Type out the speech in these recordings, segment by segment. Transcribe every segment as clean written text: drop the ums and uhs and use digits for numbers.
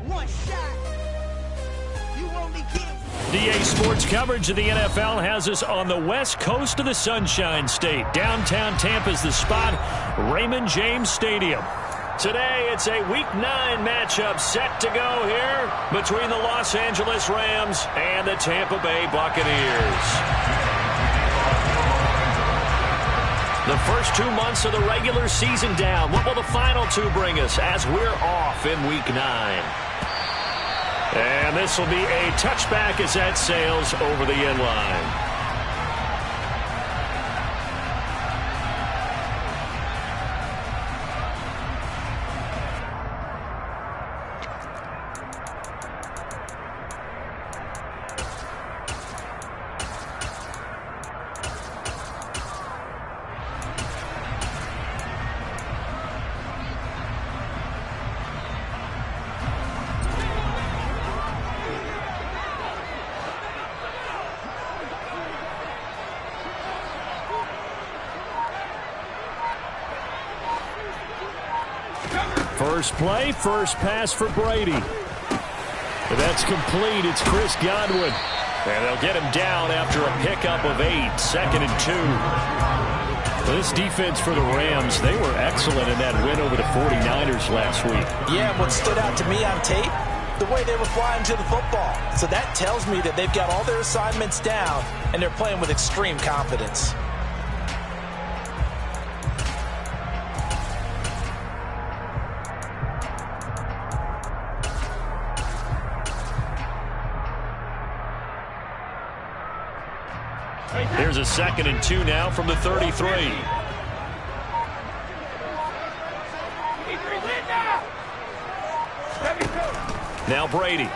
One shot. You only get DA Sports coverage of the NFL has us on the west coast of the Sunshine State. Downtown Tampa's the spot, Raymond James Stadium. Today, it's a Week 9 matchup set to go here between the Los Angeles Rams and the Tampa Bay Buccaneers. The first 2 months of the regular season down. What will the final two bring us as we're off in Week 9? And this will be a touchback as that sails over the end line. First play, first pass for Brady. That's complete. It's Chris Godwin. And they'll get him down after a pickup of 8, 2nd and 2. This defense for the Rams, they were excellent in that win over the 49ers last week. Yeah, what stood out to me on tape, the way they were flying to the football. So that tells me that they've got all their assignments down, and they're playing with extreme confidence. Here's a 2nd and 2 now from the 33. Now Brady.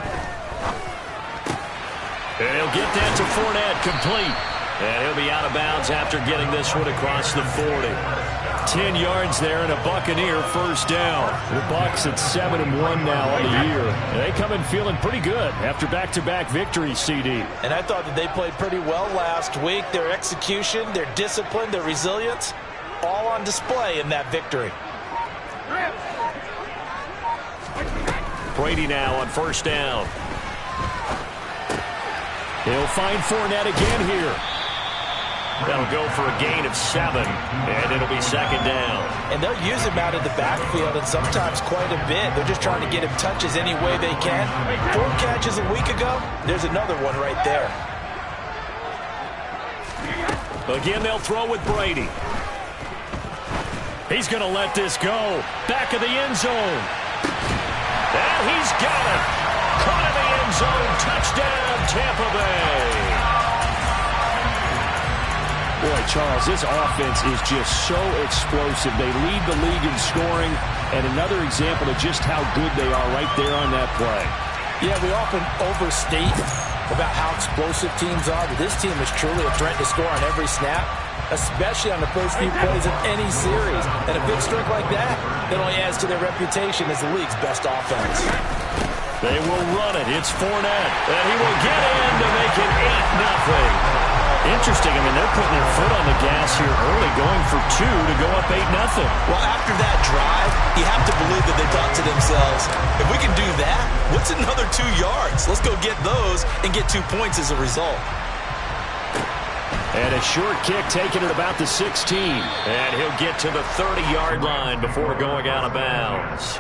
And he'll get that to Fournette, complete. And he'll be out of bounds after getting this one across the 40. 10 yards there and a Buccaneer first down. The Bucs at 7-1 now on the year. And they come in feeling pretty good after back-to-back victories, CD. And I thought that they played pretty well last week. Their execution, their discipline, their resilience, all on display in that victory. Brady now on first down. He'll find Fournette again here. That'll go for a gain of 7, and it'll be 2nd down. And they'll use him out of the backfield, and sometimes quite a bit. They're just trying to get him touches any way they can. 4 catches a week ago, there's another one right there. Again, they'll throw with Brady. He's going to let this go. Back of the end zone. And he's got it. Caught in the end zone. Touchdown, Tampa Bay. Boy, Charles, this offense is just so explosive. They lead the league in scoring, and another example of just how good they are right there on that play. Yeah, we often overstate about how explosive teams are, but this team is truly a threat to score on every snap, especially on the first few plays of any series. And a big streak like that only adds to their reputation as the league's best offense. They will run it. It's Fournette, and he will get in to make it 8-0. Interesting. I mean, they're putting their foot on the gas here early, going for 2 to go up 8-0. Well, after that drive, you have to believe that they thought to themselves, if we can do that, what's another 2 yards? Let's go get those and get 2 points as a result. And a short kick taken at about the 16. And he'll get to the 30-yard line before going out of bounds.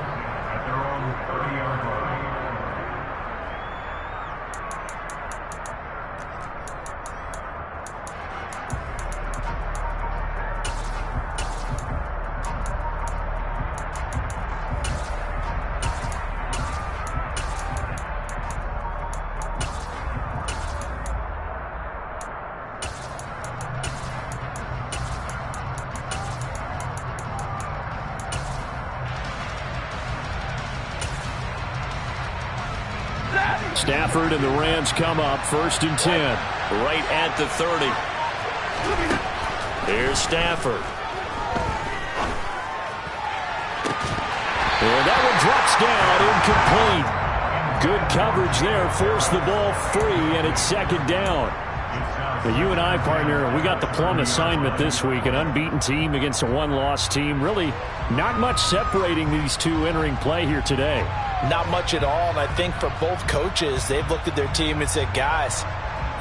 Stafford and the Rams come up 1st and 10. Right at the 30. Here's Stafford. And that one drops down, incomplete. Good coverage there, forced the ball free, and it's 2nd down. Now, you and I, partner, we got the plum assignment this week, an unbeaten team against a one-loss team. Really not much separating these two entering play here today. Not much at all, and I think for both coaches, they've looked at their team and said, guys,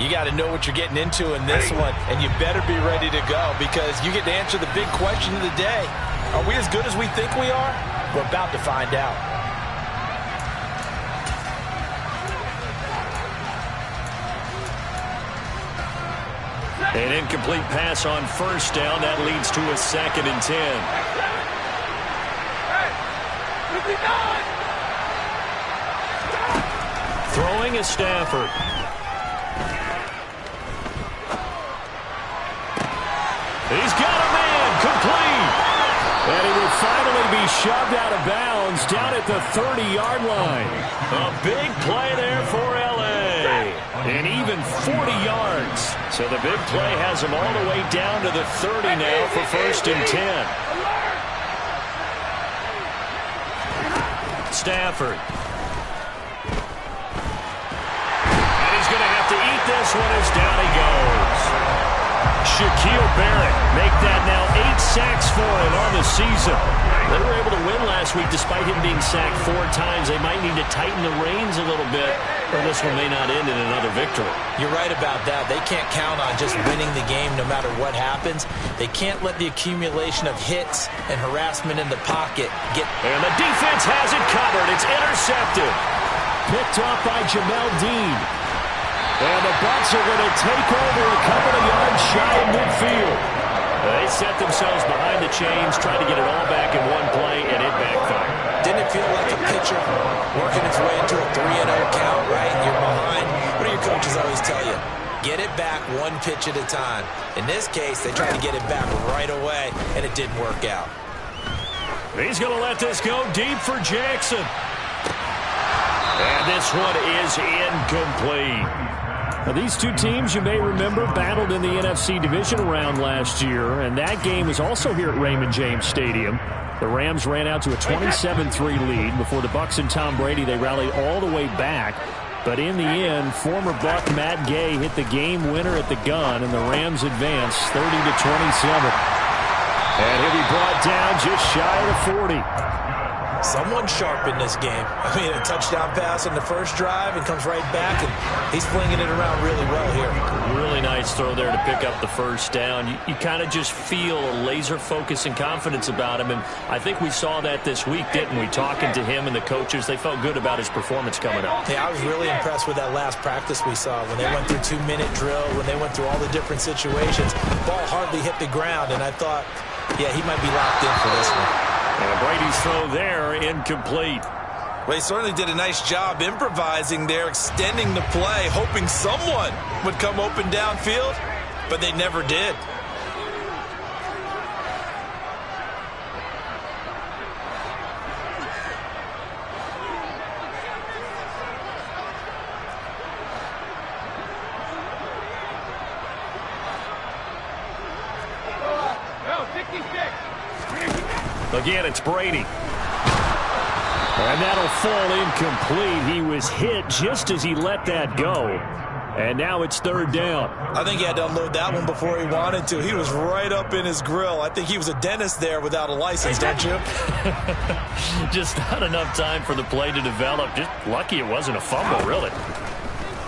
you got to know what you're getting into in this one, and you better be ready to go because you get to answer the big question of the day. Are we as good as we think we are? We're about to find out. An incomplete pass on first down. That leads to a 2nd and 10. Throwing is Stafford. He's got a man, complete. And he will finally be shoved out of bounds down at the 30-yard line. A big play there for L.A. And even 40 yards. So the big play has him all the way down to the 30 now for 1st and 10. Stafford. And he's going to have to eat this one as down he goes. Shaquille Barrett make that now 8 sacks for him on the season. They were able to win last week despite him being sacked 4 times. They might need to tighten the reins a little bit, or this one may not end in another victory. You're right about that. They can't count on just winning the game no matter what happens. They can't let the accumulation of hits and harassment in the pocket get... And the defense has it covered. It's intercepted. Picked off by Jamel Dean. And the Bucs are going to take over a couple of yards shy of midfield. They set themselves behind the chains, trying to get it all back in one play, and it backfired. Didn't it feel like a pitcher working its way into a 3-0 count, right? You're behind. What do your coaches always tell you? Get it back one pitch at a time. In this case, they tried to get it back right away, and it didn't work out. He's going to let this go deep for Jackson. And this one is incomplete. Now, these two teams, you may remember, battled in the NFC divisional round last year, and that game was also here at Raymond James Stadium. The Rams ran out to a 27-3 lead. Before the Bucs and Tom Brady, they rallied all the way back. But in the end, former Buck Matt Gay hit the game winner at the gun, and the Rams advanced 30-27. And he'll be brought down just shy of the 40. Someone sharp in this game. I mean, a touchdown pass on the first drive and comes right back, and he's flinging it around really well here. Really nice throw there to pick up the first down. You kind of just feel a laser focus and confidence about him, and I think we saw that this week, didn't we? Talking to him and the coaches, they felt good about his performance coming up. Yeah, I was really impressed with that last practice we saw when they went through 2-minute drill, when they went through all the different situations. Ball hardly hit the ground, and I thought, yeah, he might be locked in for this one. And Brady's throw there, incomplete. Well, he certainly did a nice job improvising there, extending the play, hoping someone would come open downfield, but they never did. Again, it's Brady. And that'll fall incomplete. He was hit just as he let that go. And now it's 3rd down. I think he had to unload that one before he wanted to. He was right up in his grill. I think he was a dentist there without a license, don't you? Just not enough time for the play to develop. Just lucky it wasn't a fumble, really.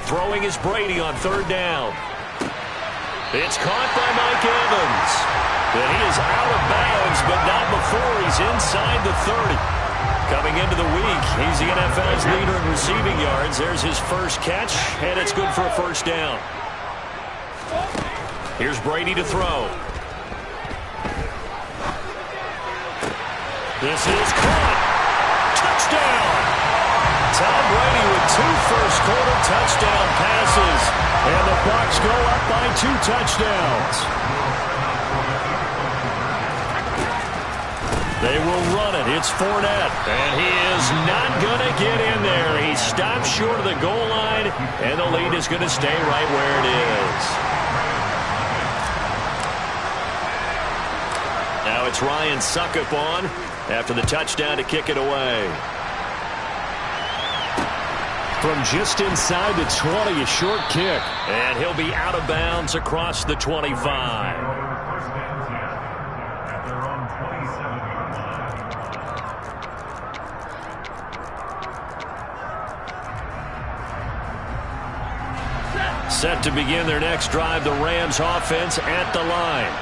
Throwing is Brady on 3rd down. It's caught by Mike Evans. And he is out of bounds, but not before he's inside the 30. Coming into the week, he's the NFL's leader in receiving yards. There's his first catch, and it's good for a first down. Here's Brady to throw. This is caught. Touchdown! Tom Brady with 2 first-quarter touchdown passes. And the Bucs go up by 2 touchdowns. They will run it. It's Fournette. And he is not going to get in there. He stops short of the goal line, and the lead is going to stay right where it is. Now it's Ryan Suckup on after the touchdown to kick it away. From just inside the 20, a short kick. And he'll be out of bounds across the 25. Set to begin their next drive, the Rams offense at the line.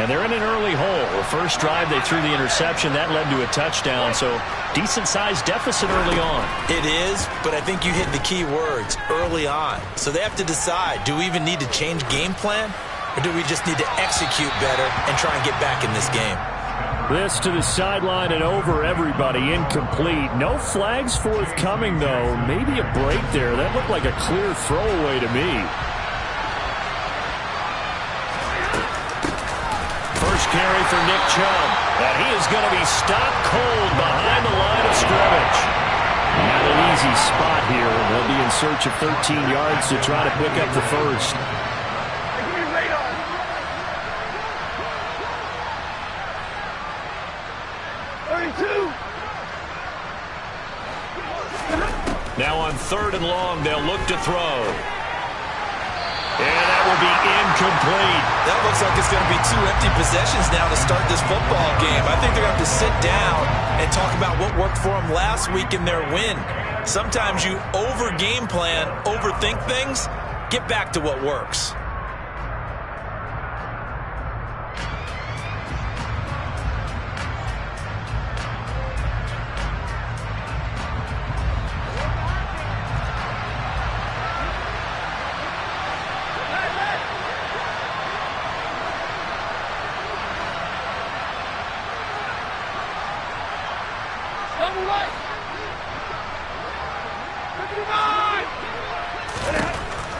And they're in an early hole. The first drive, they threw the interception. That led to a touchdown, so decent-sized deficit early on. It is, but I think you hit the key words, early on. So they have to decide, do we even need to change game plan, or do we just need to execute better and try and get back in this game? This to the sideline and over everybody, incomplete. No flags forthcoming, though. Maybe a break there. That looked like a clear throwaway to me. First carry for Nick Chubb. And he is going to be stopped cold behind the line of scrimmage. Not an easy spot here. They'll be in search of 13 yards to try to pick up the first. Now on 3rd and long, they'll look to throw. And that will be incomplete. That looks like it's going to be 2 empty possessions now to start this football game. I think they're going to have to sit down and talk about what worked for them last week in their win. Sometimes you over-game plan, overthink things, get back to what works.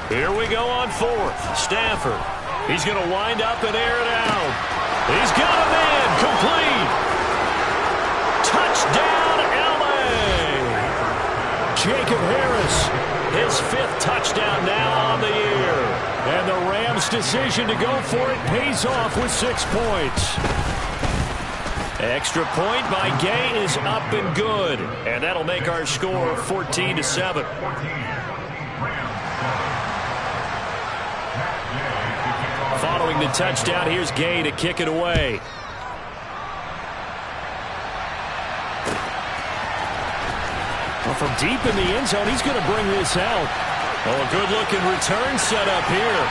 Here we go on 4th. Stafford. He's going to wind up and air it out. He's got a man. Complete. Touchdown, L.A. Jacob Harris. His 5th touchdown now on the year. And the Rams' decision to go for it pays off with 6 points. Extra point by Gay is up and good. And that'll make our score 14-7. Following the touchdown, here's Gay to kick it away. Well, from deep in the end zone, he's going to bring this out. Oh, a good-looking return set up here.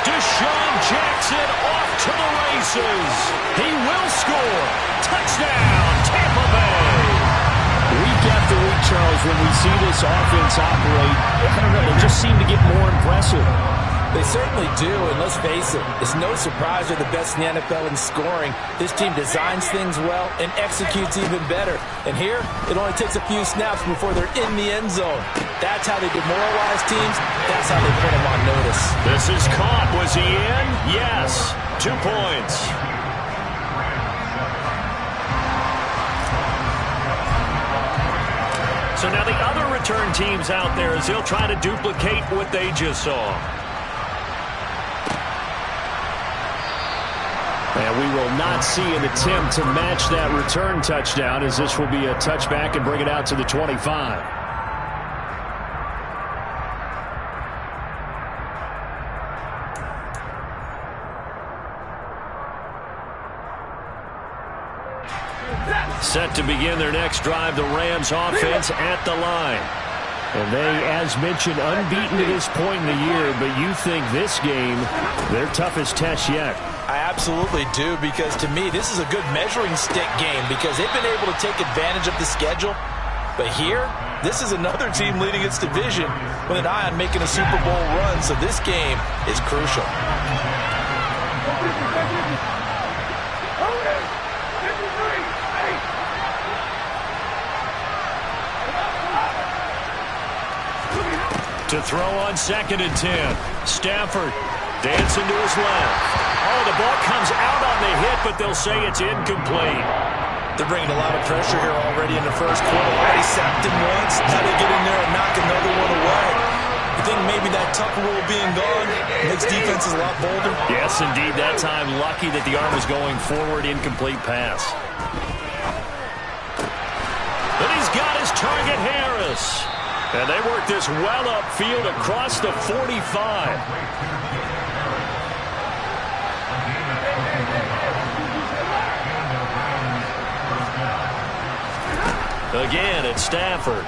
Deshaun Jackson off to the races. He will score. Touchdown, Tampa Bay. Week after week, Charles, when we see this offense operate, I don't know, they just seem to get more impressive. They certainly do, and let's face it, it's no surprise they're the best in the NFL in scoring. This team designs things well and executes even better. And here, it only takes a few snaps before they're in the end zone. That's how they demoralize teams. That's how they put them on notice. This is caught. Was he in? Yes. 2 points. So now the other return teams out there as they'll try to duplicate what they just saw. And we will not see an attempt to match that return touchdown, as this will be a touchback and bring it out to the 25. Set to begin their next drive, the Rams offense at the line. And they, as mentioned, unbeaten to this point in the year, but you think this game, their toughest test yet. I absolutely do, because to me, this is a good measuring stick game because they've been able to take advantage of the schedule. But here, this is another team leading its division with an eye on making a Super Bowl run, so this game is crucial. To throw on 2nd and 10. Stafford dancing to his left. Oh, the ball comes out on the hit, but they'll say it's incomplete. They're bringing a lot of pressure here already in the first quarter. Already sacked him once. Now they get in there and knock another one away. I think maybe that tuck rule being gone makes defenses a lot bolder. Yes, indeed. That time, lucky that the arm was going forward. Incomplete pass. But he's got his target, Harris. And they work this well upfield across the 45. Again, it's Stafford.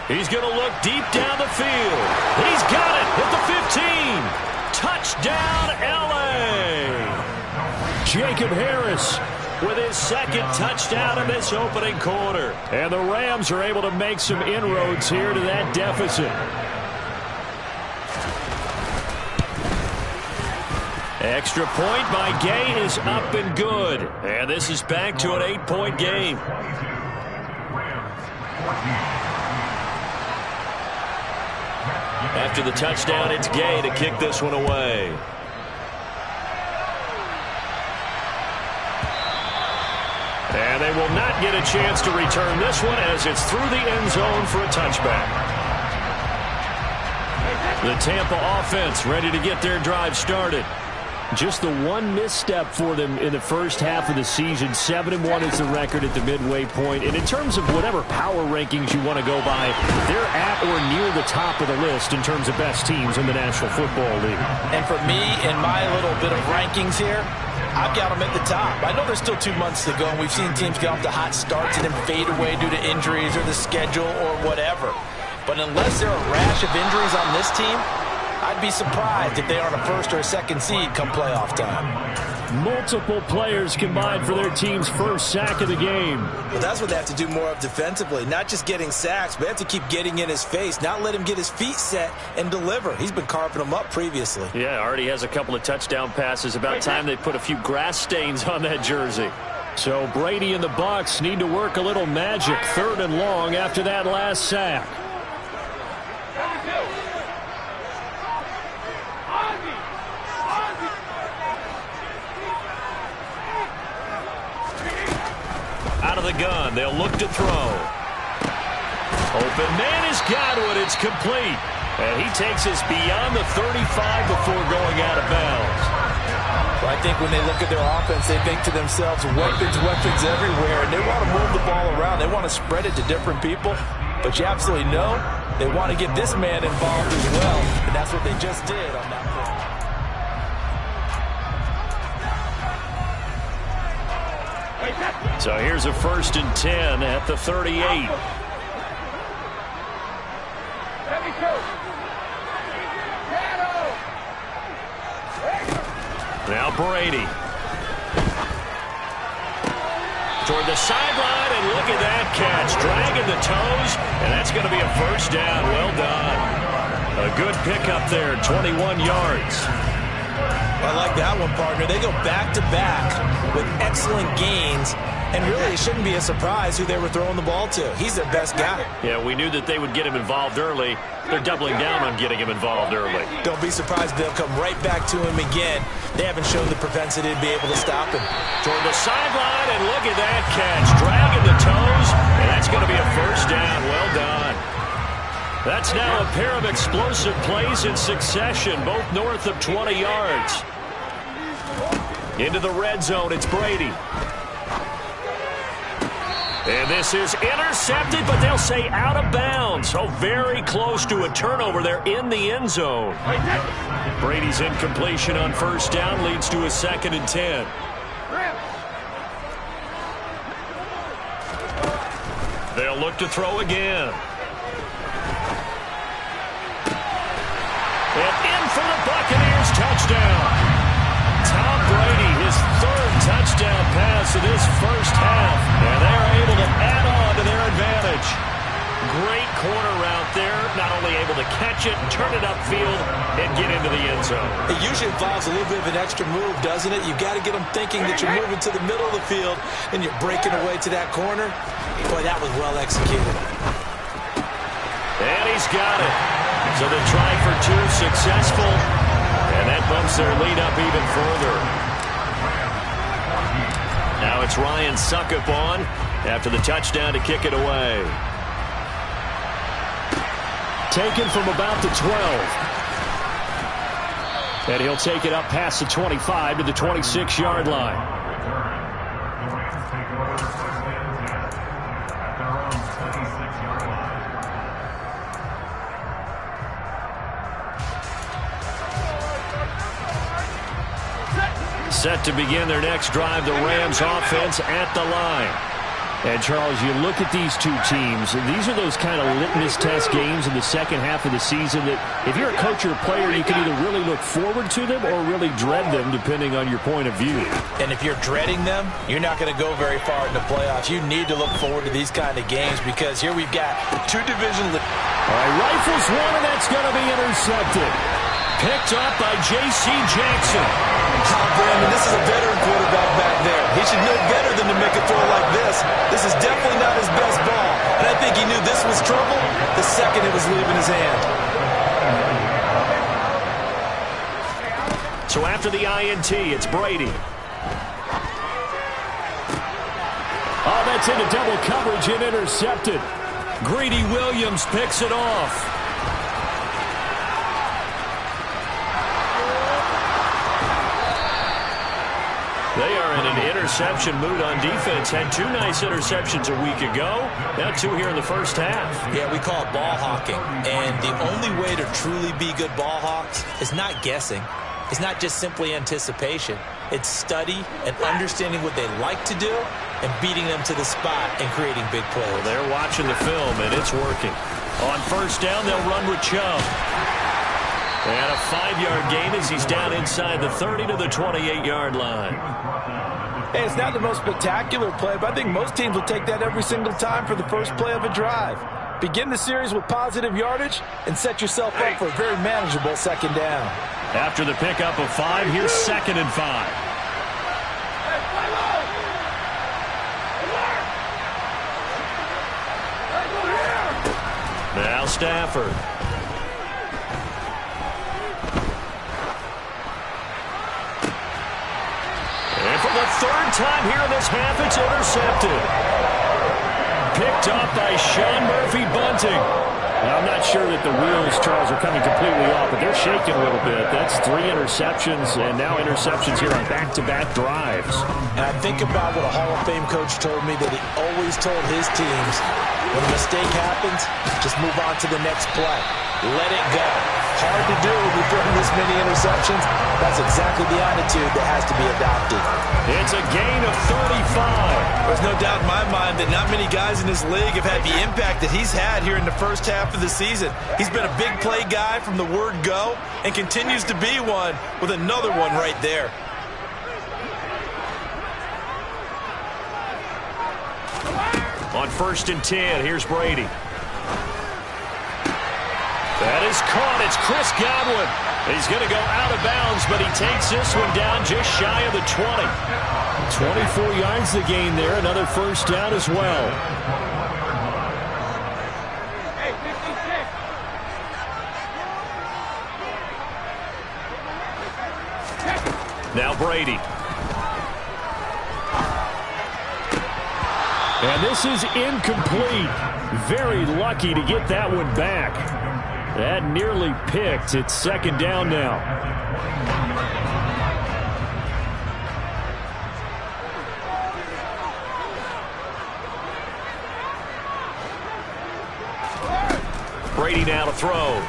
He's going to look deep down the field. He's got it at the 15. Touchdown, L.A. Jacob Harris with his second touchdown in this opening quarter. And the Rams are able to make some inroads here to that deficit. Extra point by Gay is up and good. And this is back to an 8-point game. After the touchdown, it's Gay to kick this one away. And they will not get a chance to return this one as it's through the end zone for a touchback. The Tampa offense ready to get their drive started. Just the one misstep for them in the first half of the season. 7-1 is the record at the midway point. And in terms of whatever power rankings you want to go by, they're at or near the top of the list in terms of best teams in the National Football League. And for me, in my little bit of rankings here, I've got them at the top. I know there's still 2 months to go, and we've seen teams get off to hot starts and then fade away due to injuries or the schedule or whatever. But unless there are a rash of injuries on this team, I'd be surprised if they aren't a first or a second seed come playoff time. Multiple players combined for their team's first sack of the game. Well, that's what they have to do more of defensively. Not just getting sacks, but they have to keep getting in his face. Not let him get his feet set and deliver. He's been carving them up previously. Yeah, already has a couple of touchdown passes. About time they put a few grass stains on that jersey. So Brady and the Bucs need to work a little magic. 3rd and long after that last sack. Out of the gun, they'll look to throw. Open man is Godwin. It's complete. And he takes us beyond the 35 before going out of bounds. Well, I think when they look at their offense, they think to themselves, weapons everywhere. And they want to move the ball around. They want to spread it to different people. But you absolutely know they want to get this man involved as well. And that's what they just did on that play. So here's a 1st and 10 at the 38. Now Brady. Toward the sideline, and look at that catch. Dragging the toes, and that's going to be a first down. Well done. A good pickup there, 21 yards. I like that one, partner. They go back-to-back with excellent gains, and really it shouldn't be a surprise who they were throwing the ball to. He's their best guy. Yeah, we knew that they would get him involved early. They're doubling down on getting him involved early. Don't be surprised they'll come right back to him again. They haven't shown the propensity to be able to stop him. Toward the sideline, and look at that catch. Dragging the toes, and that's going to be a first down. Well done. That's now a pair of explosive plays in succession, both north of 20 yards. Into the red zone, it's Brady. And this is intercepted, but they'll say out of bounds. So very close to a turnover there in the end zone. Brady's incompletion on 1st down leads to a 2nd and 10. They'll look to throw again. And in for the Buccaneers, touchdown. Tom Brady, his 3rd touchdown pass of this first half. And they're able to add on to their advantage. Great corner route there. Not only able to catch it, turn it upfield, and get into the end zone. It usually involves a little bit of an extra move, doesn't it? You've got to get them thinking that you're moving to the middle of the field and you're breaking away to that corner. Boy, that was well executed. And he's got it. So the try for 2 successful. And that bumps their lead up even further. Now it's Ryan Suckup on after the touchdown to kick it away. Taken from about the 12. And he'll take it up past the 25 to the 26-yard line. Set to begin their next drive, the Rams offense at the line. And, Charles, you look at these two teams, and these are those kind of litmus test games in the second half of the season that if you're a coach or a player, you can either really look forward to them or really dread them, depending on your point of view. And if you're dreading them, you're not going to go very far in the playoffs. You need to look forward to these kind of games because here we've got two division. All right, rifles one, and that's going to be intercepted. Picked up by J.C. Jackson. Brandon, this is a veteran quarterback back there. He should know better than to make a throw like this. This is definitely not his best ball. And I think he knew this was trouble the second it was leaving his hand. So after the INT, it's Brady. Oh, that's into double coverage and intercepted. Greedy Williams picks it off. They are in an interception mood on defense. Had two nice interceptions a week ago. Now two here in the first half. Yeah, we call it ball hawking. And the only way to truly be good ball hawks is not guessing. It's not just simply anticipation. It's study and understanding what they like to do and beating them to the spot and creating big plays. Well, they're watching the film, and it's working. On first down, they'll run with Chubb. And a 5-yard gain as he's down inside the 30 to the 28-yard line. Hey, it's not the most spectacular play, but I think most teams will take that every single time for the first play of a drive. Begin the series with positive yardage and set yourself up for a very manageable second down. After the pickup of 5, here's 2nd and 5. Now Stafford. And for the third time here in this half, it's intercepted. Picked up by Sean Murphy-Bunting. I'm not sure that the wheels, Charles, are coming completely off, but they're shaking a little bit. That's 3 interceptions, and now interceptions here on back-to-back drives. And I think about what a Hall of Fame coach told me that he always told his teams, when a mistake happens, just move on to the next play. Let it go. Hard to do when you're throwing this many interceptions. That's exactly the attitude that has to be adopted. It's a gain of 35. There's no doubt in my mind that not many guys in this league have had the impact that he's had here in the first half of the season. He's been a big play guy from the word go and continues to be one with another one right there. On 1st and 10, here's Brady. That is caught. It's Chris Godwin. He's going to go out of bounds, but he takes this one down just shy of the 20. 24 yards to gain there. Another first down as well. Now Brady. And this is incomplete. Very lucky to get that one back. That nearly picked. It's 2nd down now. Brady now to throw.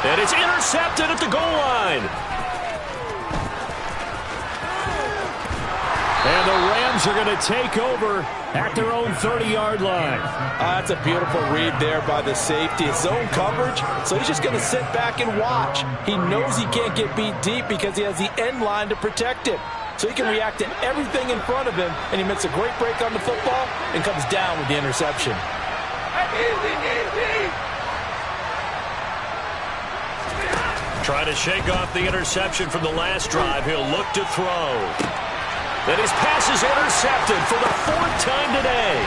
And it's intercepted at the goal line. And the Rams are going to take over at their own 30-yard line. That's a beautiful read there by the safety. It's zone coverage, so he's just going to sit back and watch. He knows he can't get beat deep because he has the end line to protect him. So he can react to everything in front of him, and he makes a great break on the football and comes down with the interception. Trying to shake off the interception from the last drive. He'll look to throw. And his pass is intercepted for the 4th time today.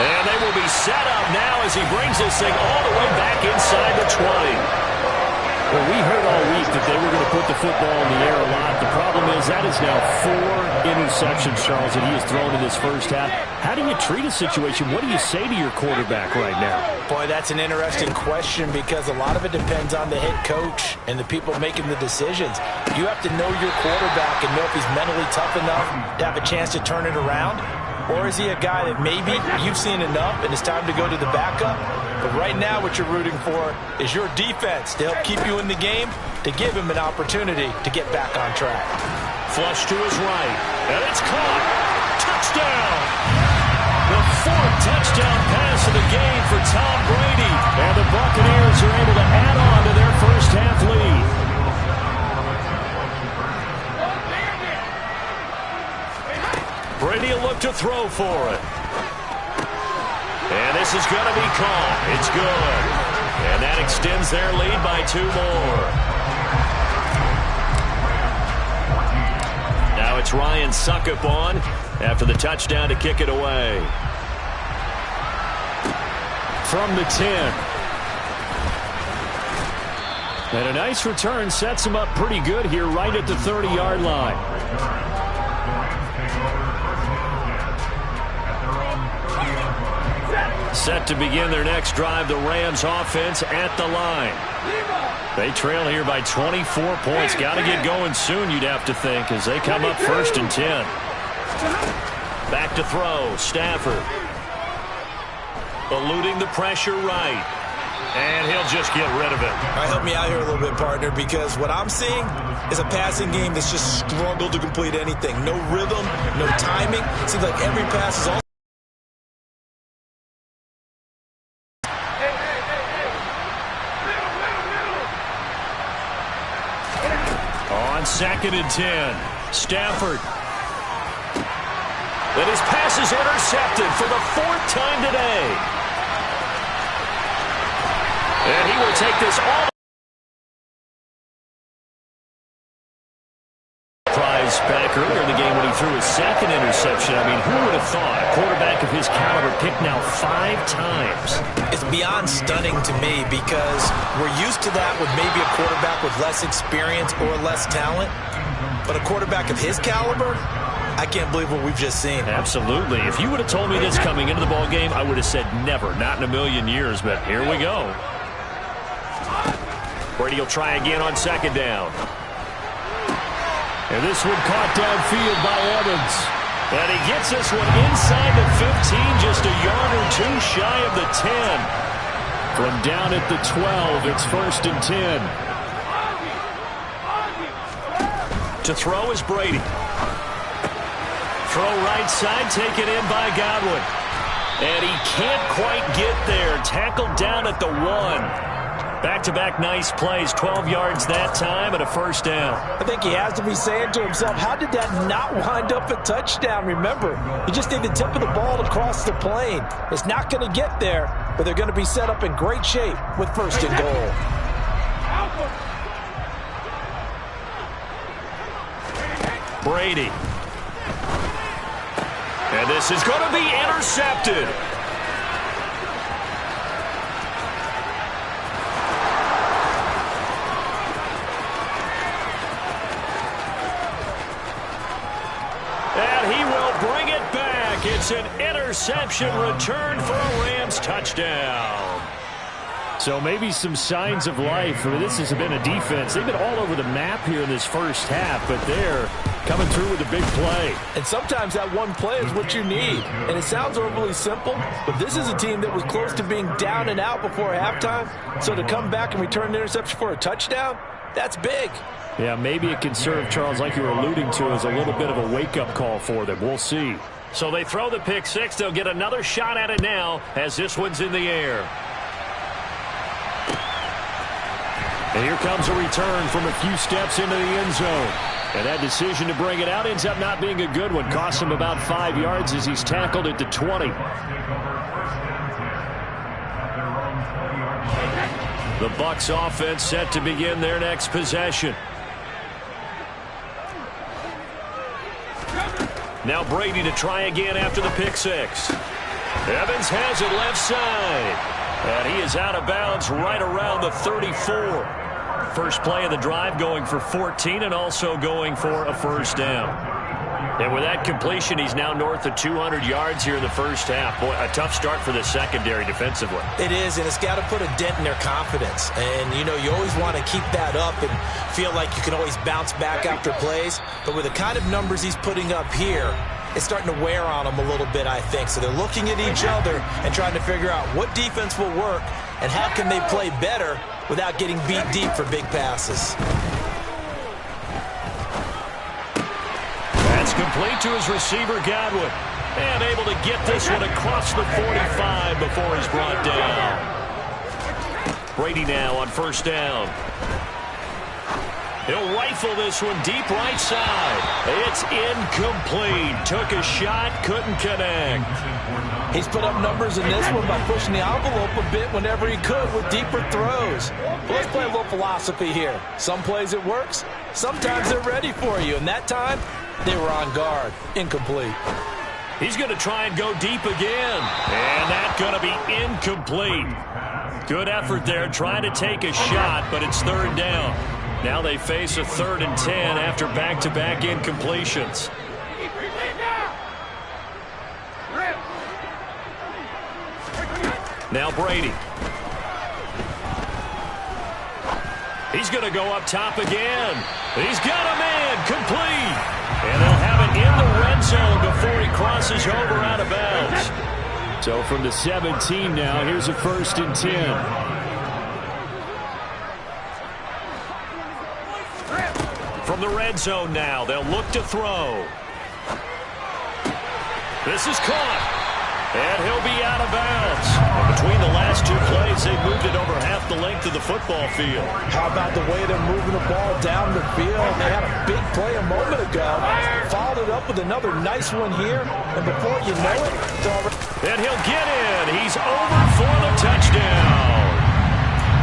And they will be set up now as he brings this thing all the way back inside the 20. Well, we heard all week that they were going to put the football in the air a lot. The problem is that is now 4 interceptions, Charles, that he has thrown in this first half. How do you treat a situation? What do you say to your quarterback right now? Boy, that's an interesting question because a lot of it depends on the head coach and the people making the decisions. You have to know your quarterback and know if he's mentally tough enough to have a chance to turn it around. Or is he a guy that maybe you've seen enough and it's time to go to the backup? But right now what you're rooting for is your defense to help keep you in the game, to give him an opportunity to get back on track. Flush to his right, and it's caught. Touchdown! The fourth touchdown pass of the game for Tom Brady. And the Buccaneers are able to add on to their first half lead. Brady will look to throw for it. And this is going to be caught. It's good. And that extends their lead by 2 more. Now it's Ryan Suckup on after the touchdown to kick it away. From the 10. And a nice return sets him up pretty good here right at the 30-yard line. Set to begin their next drive, the Rams offense at the line. They trail here by 24 points. Got to get going soon, you'd have to think, as they come up 1st and 10. Back to throw, Stafford. Eluding the pressure right. And he'll just get rid of it. All right, help me out here a little bit, partner, because what I'm seeing is a passing game that's just struggled to complete anything. No rhythm, no timing. Seems like every pass is all. On 2nd and 10, Stafford. And his pass is intercepted for the 4th time today. And he will take this all. Prize back earlier in the game when he threw his 2nd interception. I mean, who would have thought a quarterback of his caliber picked now 5 times? It's beyond stunning to me because we're used to that with maybe a quarterback with less experience or less talent. But a quarterback of his caliber, I can't believe what we've just seen. Absolutely. If you would have told me this coming into the ball game, I would have said never, not in a million years. But here we go. Brady will try again on 2nd down. And this one caught downfield by Evans. And he gets this one inside the 15, just a yard or 2 shy of the 10. From down at the 12, it's 1st and 10. To throw is Brady. Throw right side, taken in by Godwin. And he can't quite get there. Tackled down at the 1. Back-to-back nice plays, 12 yards that time and a 1st down. I think he has to be saying to himself, how did that not wind up a touchdown? Remember, you just need the tip of the ball across the plane. It's not going to get there, but they're going to be set up in great shape with 1st and goal. Brady. And this is going to be intercepted. And he will bring it back. It's an interception return for a Rams touchdown. So maybe some signs of life. I mean, this has been a defense. They've been all over the map here in this first half, but they're coming through with a big play. And sometimes that one play is what you need. And it sounds overly simple, but this is a team that was close to being down and out before halftime. So to come back and return an interception for a touchdown, that's big. Yeah, maybe it can serve, Charles, like you were alluding to, as a little bit of a wake-up call for them. We'll see. So they throw the pick 6. They'll get another shot at it now as this one's in the air. And here comes a return from a few steps into the end zone. And that decision to bring it out ends up not being a good one. Costs him about 5 yards as he's tackled at the 20. The Bucs offense set to begin their next possession. Now Brady to try again after the pick 6. Evans has it left side. And he is out of bounds right around the 34. First play of the drive going for 14 and also going for a 1st down. And with that completion, he's now north of 200 yards here in the first half. Boy, a tough start for the secondary defensively. It is, and it's got to put a dent in their confidence. And, you know, you always want to keep that up and feel like you can always bounce back after plays. But with the kind of numbers he's putting up here, is starting to wear on them a little bit, I think. So they're looking at each other and trying to figure out what defense will work and how can they play better without getting beat deep for big passes. That's complete to his receiver, Godwin. And able to get this one across the 45 before he's brought down. Brady now on first down. He'll rifle this one deep right side. It's incomplete. Took a shot, couldn't connect. He's put up numbers in this one by pushing the envelope a bit whenever he could with deeper throws. But let's play a little philosophy here. Some plays it works. Sometimes they're ready for you. And that time, they were on guard. Incomplete. He's going to try and go deep again. And that's going to be incomplete. Good effort there trying to take a shot, but it's third down. Now they face a 3rd and 10 after back-to-back incompletions. Now Brady. He's going to go up top again. He's got a man complete. And they'll have it in the red zone before he crosses over out of bounds. So from the 17 now, here's a 1st and 10. From the red zone now, they'll look to throw. This is caught. And he'll be out of bounds. And between the last two plays, they moved it over half the length of the football field. How about the way they're moving the ball down the field? They had a big play a moment ago. Followed it up with another nice one here. And before you know it, it's already... And he'll get in. He's over for the touchdown.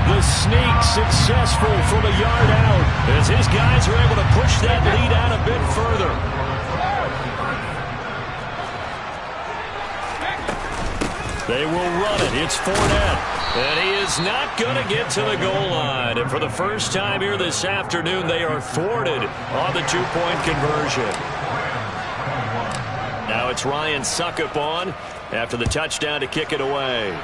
The sneak successful from a yard out as his guys are able to push that lead out a bit further. They will run it. It's Fournette. And he is not going to get to the goal line. And for the first time here this afternoon, they are thwarted on the two-point conversion. Now it's Ryan Suckup on after the touchdown to kick it away.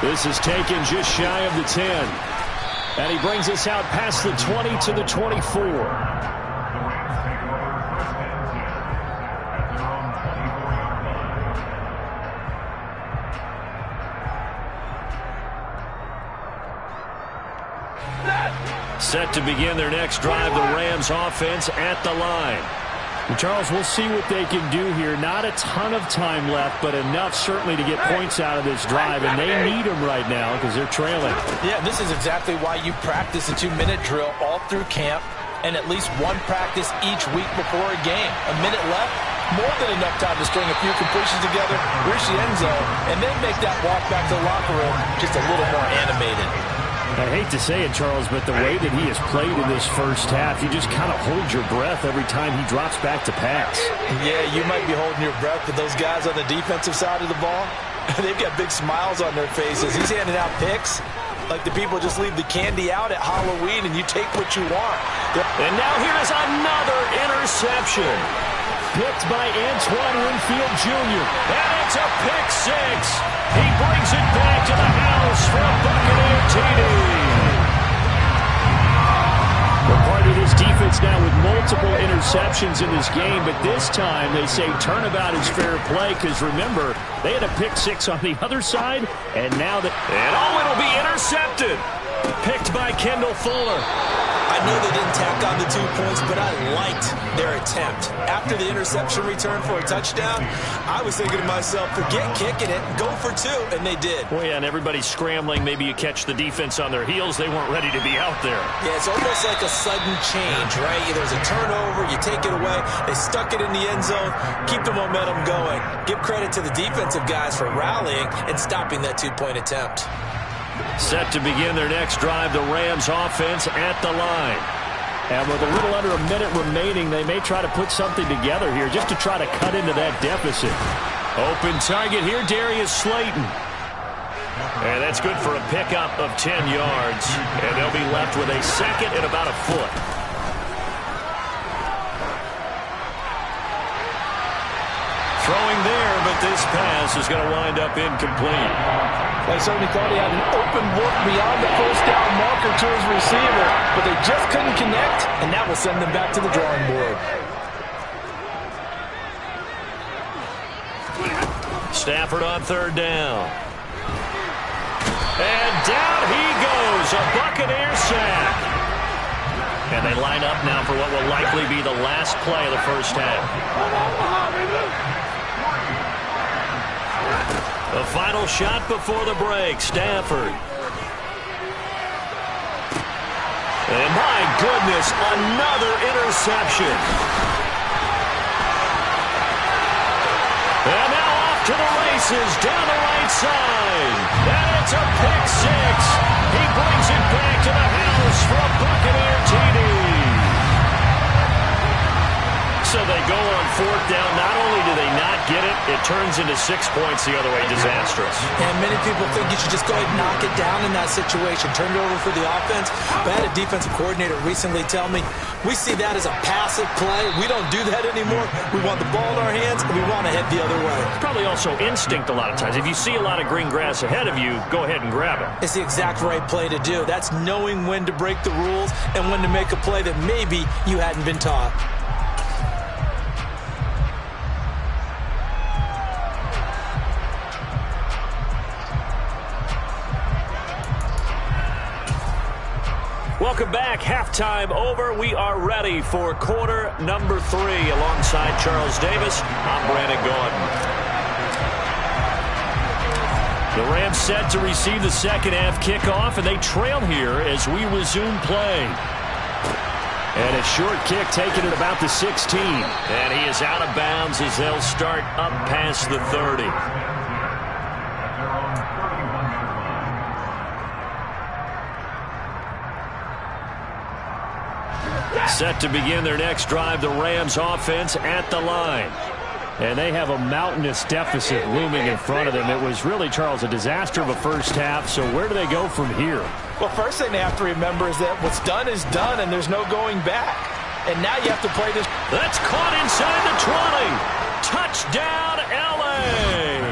This is taken just shy of the 10. And he brings us out past the 20 to the 24. Set to begin their next drive, the Rams offense at the line. And Charles, we'll see what they can do here. Not a ton of time left, but enough certainly to get points out of this drive, and they need them right now because they're trailing. Yeah, this is exactly why you practice a 2-minute drill all through camp and at least one practice each week before a game. A minute left, more than enough time to string a few completions together, reach the end zone, and then make that walk back to the locker room just a little more animated. I hate to say it, Charles, but the way that he has played in this first half, you just kind of hold your breath every time he drops back to pass. Yeah, you might be holding your breath, but those guys on the defensive side of the ball, they've got big smiles on their faces. He's handing out picks like the people just leave the candy out at Halloween and you take what you want. And now here is another interception. Picked by Antoine Winfield Jr. And it's a pick six. He brings it back to the house for a Buccaneer TD. We're part of this defense now with multiple interceptions in this game, but this time they say turnabout is fair play because remember, they had a pick six on the other side, and now that... And oh, it'll be intercepted. Picked by Kendall Fuller. I know they didn't tack on the 2 points, but I liked their attempt. After the interception return for a touchdown, I was thinking to myself, forget kicking it, go for two, and they did. Well, yeah, and everybody's scrambling. Maybe you catch the defense on their heels. They weren't ready to be out there. Yeah, it's almost like a sudden change, right? There's a turnover, you take it away, they stuck it in the end zone, keep the momentum going. Give credit to the defensive guys for rallying and stopping that 2-point attempt. Set to begin their next drive, the Rams offense at the line. And with a little under a minute remaining, they may try to put something together here just to try to cut into that deficit. Open target here, Darius Slayton. And that's good for a pickup of 10 yards. And they'll be left with a second and about a foot. Throwing there, but this pass is going to wind up incomplete. They certainly thought he had an open look beyond the first down marker to his receiver, but they just couldn't connect, and that will send them back to the drawing board. Stafford on third down. And down he goes, a Buccaneer sack. And they line up now for what will likely be the last play of the first half. The final shot before the break, Stafford. And my goodness, another interception. And now off to the races, down the right side. And it's a pick six. He brings it back to the house for a Buccaneer TD. So they go on fourth down. Not only do they not get it, it turns into 6 points the other way. Disastrous. And many people think you should just go ahead and knock it down in that situation. Turn it over for the offense. But I had a defensive coordinator recently tell me, we see that as a passive play. We don't do that anymore. We want the ball in our hands, and we want to head the other way. Probably also instinct a lot of times. If you see a lot of green grass ahead of you, go ahead and grab it. It's the exact right play to do. That's knowing when to break the rules and when to make a play that maybe you hadn't been taught. Welcome back. Halftime over. We are ready for quarter number 3. Alongside Charles Davis, I'm Brandon Gordon. The Rams set to receive the second half kickoff, and they trail here as we resume play. And a short kick taken at about the 16. And he is out of bounds as they'll start up past the 30. Set to begin their next drive, the Rams offense at the line. And they have a mountainous deficit looming in front of them. It was really, Charles, a disaster of a first half. So where do they go from here? Well, first thing they have to remember is that what's done is done, and there's no going back. And now you have to play this. That's caught inside the 20. Touchdown, L.A.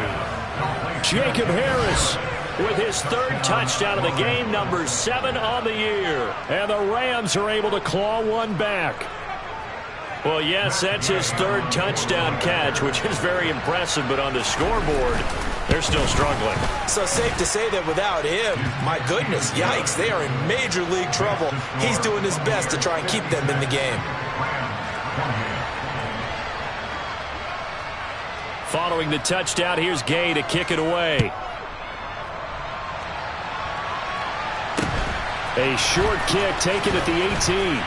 Jacob Harris with his third touchdown of the game, number 7 on the year. And the Rams are able to claw one back. Well, yes, that's his third touchdown catch, which is very impressive, but on the scoreboard, they're still struggling. So safe to say that without him, my goodness, yikes, they are in major league trouble. He's doing his best to try and keep them in the game. Following the touchdown, here's Gay to kick it away. A short kick taken at the 18.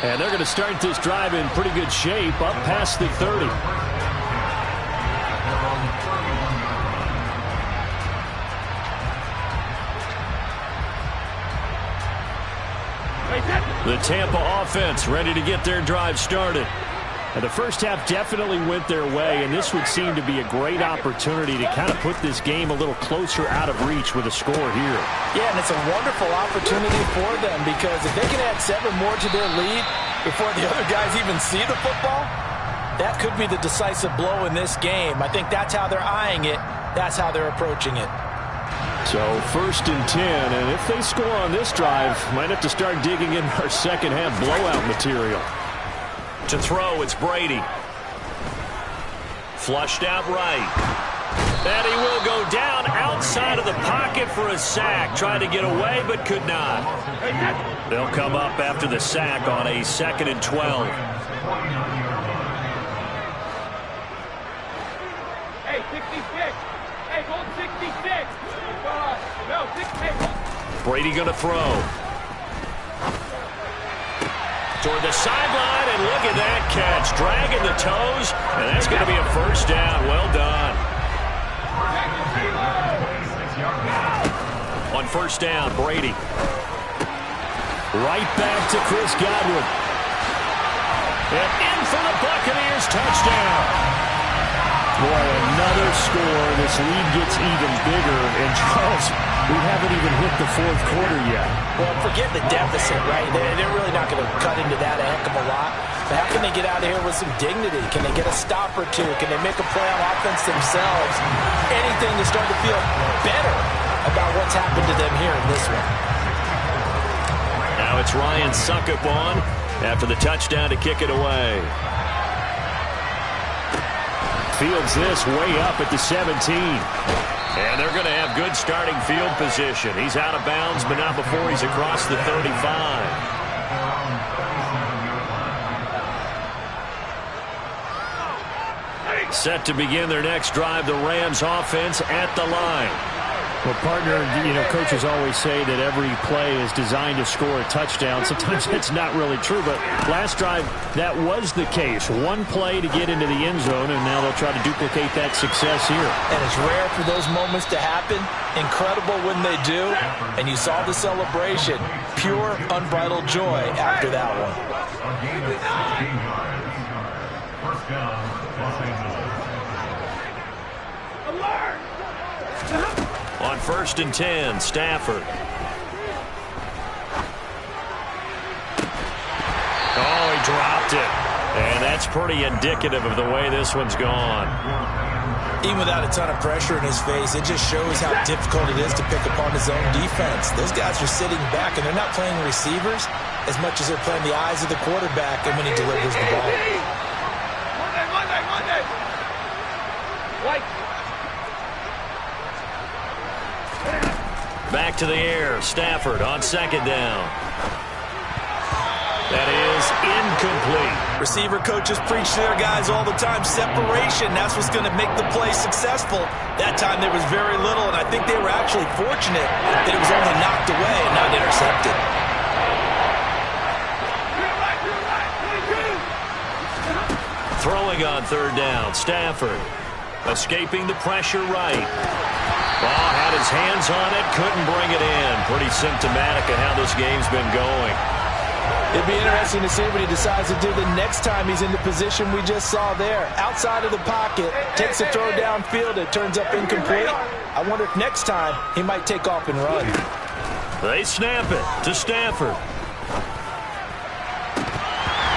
And they're going to start this drive in pretty good shape, up past the 30. The Tampa offense ready to get their drive started. And the first half definitely went their way, and this would seem to be a great opportunity to kind of put this game a little closer out of reach with a score here. Yeah, and it's a wonderful opportunity for them, because if they can add 7 more to their lead before the other guys even see the football, that could be the decisive blow in this game. I think that's how they're eyeing it. That's how they're approaching it. So 1st and 10, and if they score on this drive, might have to start digging in our second half blowout material. To throw, it's Brady. Flushed out right. And he will go down outside of the pocket for a sack. Tried to get away, but could not. They'll come up after the sack on a 2nd and 12. Hey, 66. Hey, hold 66. No, 66. Brady going to throw. Toward the sideline, and look at that catch. Dragging the toes, and that's going to be a first down. Well done. On first down, Brady. Right back to Chris Godwin. And in for the Buccaneers, touchdown. Boy, another score. This lead gets even bigger. And Charles, we haven't even hit the 4th quarter yet. Well, forget the deficit, right? They're really not going to cut into that a heck of a lot. But how can they get out of here with some dignity? Can they get a stop or two? Can they make a play on offense themselves? Anything to start to feel better about what's happened to them here in this one. Now it's Ryan Suckup on after the touchdown to kick it away. Fields this way up at the 17. And they're going to have good starting field position. He's out of bounds, but not before he's across the 35. Set to begin their next drive, the Rams offense at the line. Well, partner, coaches always say that every play is designed to score a touchdown. Sometimes that's not really true, but last drive, that was the case. One play to get into the end zone, and now they'll try to duplicate that success here. And it's rare for those moments to happen. Incredible when they do. And you saw the celebration. Pure, unbridled joy after that one. First down, Los Angeles. Alert! On 1st and 10, Stafford. Oh, he dropped it. And that's pretty indicative of the way this one's gone. Even without a ton of pressure in his face, it just shows how difficult it is to pick upon his own defense. Those guys are sitting back, and they're not playing receivers as much as they're playing the eyes of the quarterback and when he delivers the ball. Monday! White! Back to the air. Stafford on 2nd down. That is incomplete. Receiver coaches preach to their guys all the time. Separation, that's what's going to make the play successful. That time there was very little, and I think they were actually fortunate that it was only knocked away and not intercepted. Throwing on 3rd down. Stafford escaping the pressure right. Ball had his hands on it, couldn't bring it in. Pretty symptomatic of how this game's been going. It'd be interesting to see what he decides to do the next time he's in the position we just saw there. Outside of the pocket, takes a throw downfield, it turns up incomplete. I wonder if next time he might take off and run. They snap it to Stafford.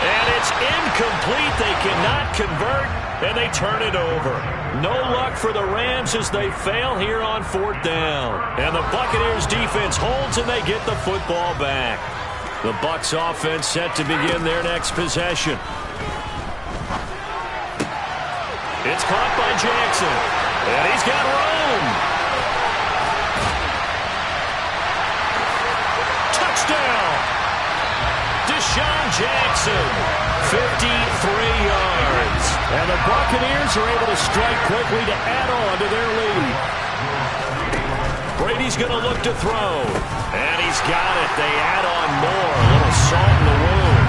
And it's incomplete. They cannot convert, and they turn it over. No luck for the Rams as they fail here on 4th down. And the Buccaneers defense holds, and they get the football back. The Bucs offense set to begin their next possession. It's caught by Jackson, and he's got room. Touchdown! Deshaun Jackson, 53 yards. And the Buccaneers are able to strike quickly to add on to their lead. Brady's going to look to throw. And he's got it. They add on more. A little salt in the wound.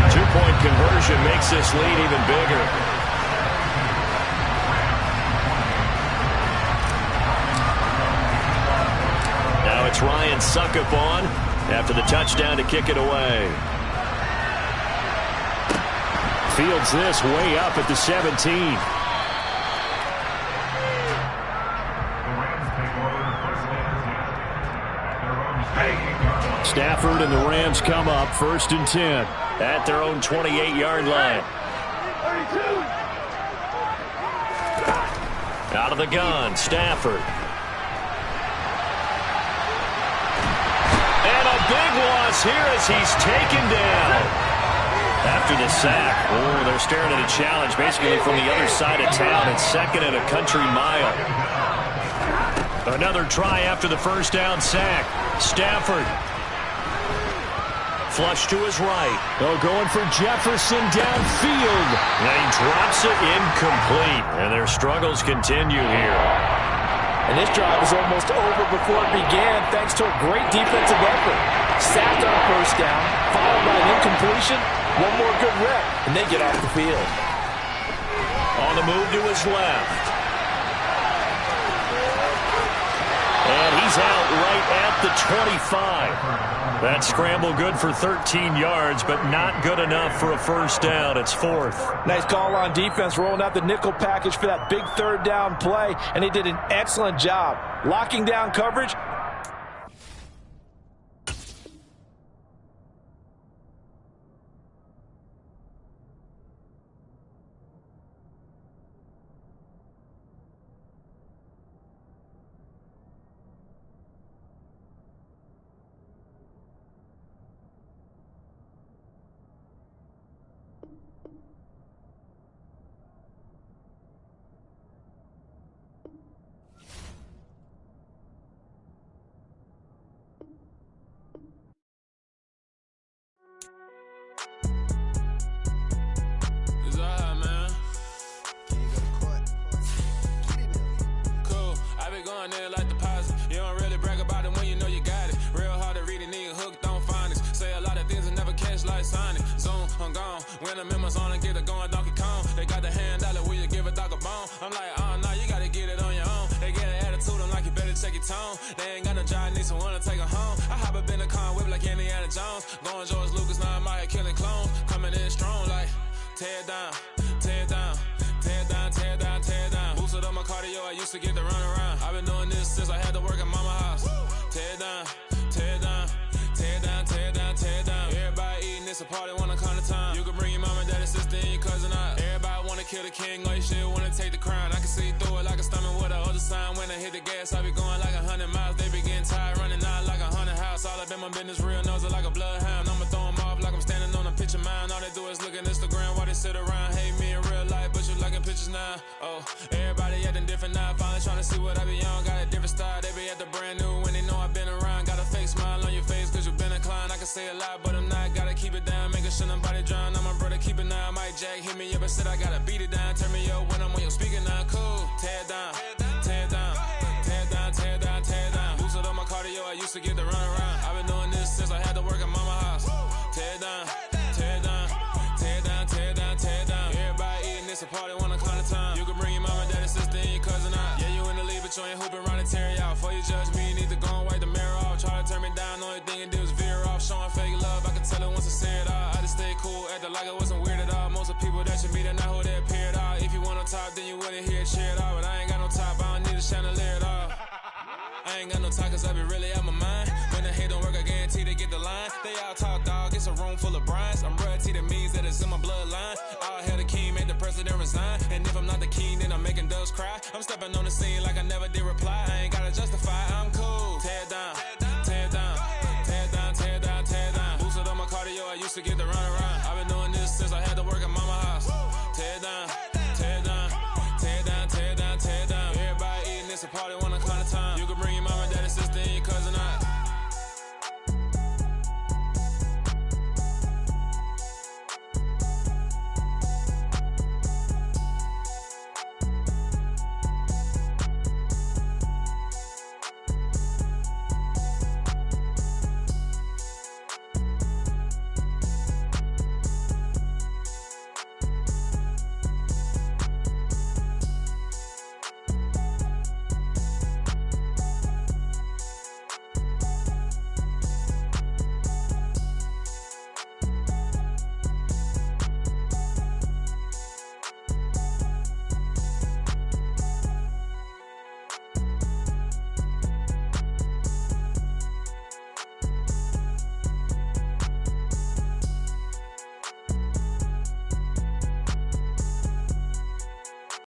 2-point conversion makes this lead even bigger. Now it's Ryan Suckup on after the touchdown to kick it away. Fields this way up at the 17. Stafford and the Rams come up 1st and 10 at their own 28-yard line. 32. Out of the gun, Stafford. And a big loss here as he's taken down. After the sack, they're staring at a challenge basically from the other side of town. It's 2nd and a country mile. Another try after the 1st down sack. Stafford. Flush to his right. Oh, going for Jefferson downfield. And he drops it incomplete. And their struggles continue here. And this drive was almost over before it began thanks to a great defensive effort. Sacked on 1st down, followed by an incompletion. One more good rep, and they get off the field. On the move to his left. And he's out right at the 25. That scramble good for 13 yards, but not good enough for a 1st down. It's 4th. Nice call on defense, rolling out the nickel package for that big 3rd down play, and they did an excellent job locking down coverage. I'm gone. When the members on and get it going Donkey Kong. They got the hand dollar, will you give a dog a bone? I'm like, oh no, you gotta get it on your own. They get an attitude, I'm like, you better check your tone. They ain't got no job, need someone to take her home. I hop up in the car, whip like Indiana Jones. Going George Lucas, now I'm out here killing clones. Coming in strong like, tear it down, tear it down. Tear it down, tear it down, tear it down. Boosted up my cardio, I used to get to run around. I've been doing this since I had to work at mama house. Tear it down, tear it down, tear it down, tear it down, tear it down. Everybody eating, it's a party, wanna come to time. You can bring your mama, daddy, sister, and your cousin out. Everybody wanna kill the king, or you shit wanna take the crown. I can see through it like a stomach with a other sign. When I hit the gas, I be going like 100 miles. They be getting tired, running out like 100 house. All up in my business, real nose it like a bloodhound. I'ma throw them off like I'm standing on a picture mound. All they do is look at Instagram while they sit around. Hate me in real life, but you liking pictures now. Oh, everybody acting different now. Finally trying to see what I be on. Got a different style, they be at the brand new when they know I've been around. Got a fake smile on your face cause you been inclined. I can say a lot, but I'm not. Gotta keep it down, making sure nobody drown. I'm my brother, keep it now. Mike Jack hit me up and said I gotta beat it down. Turn me up when I'm on your speaker now. Cool, tear it down, tear it down, tear it down, tear it down, tear it down. Boosted up my cardio, I used to get to run around. I've been doing this since I had to work at mama house. Tear it down, tear it down, tear it down, tear it down, tear it down. Everybody eating, it's a party, wanna come to time. You can bring your mama, daddy, sister, and your cousin out. Yeah, you in the lead, but you ain't hooping around and tear it out. Before you judge me, you need to go and wipe the mirror off. Try to turn me down, only thing you do is veer off. Showing fake love, I can tell it once I say it all. I just stay cool, acting like I wasn't weird at all. Most of the people that you meet are not who they appear at all. If you want on top, then you wouldn't hear it cheer at all. But I ain't got no top, I don't need a chandelier at all. I ain't got no talk cause I be really out my mind. When the hate don't work, I guarantee they get the line. They all talk dog, it's a room full of brines. I'm royalty, that means that it's in my bloodline. All hail the king, made the president resign. And if I'm not the king, then I'm making doves cry. I'm stepping on the scene like I never did reply. I ain't gotta justify, I'm cool. Tear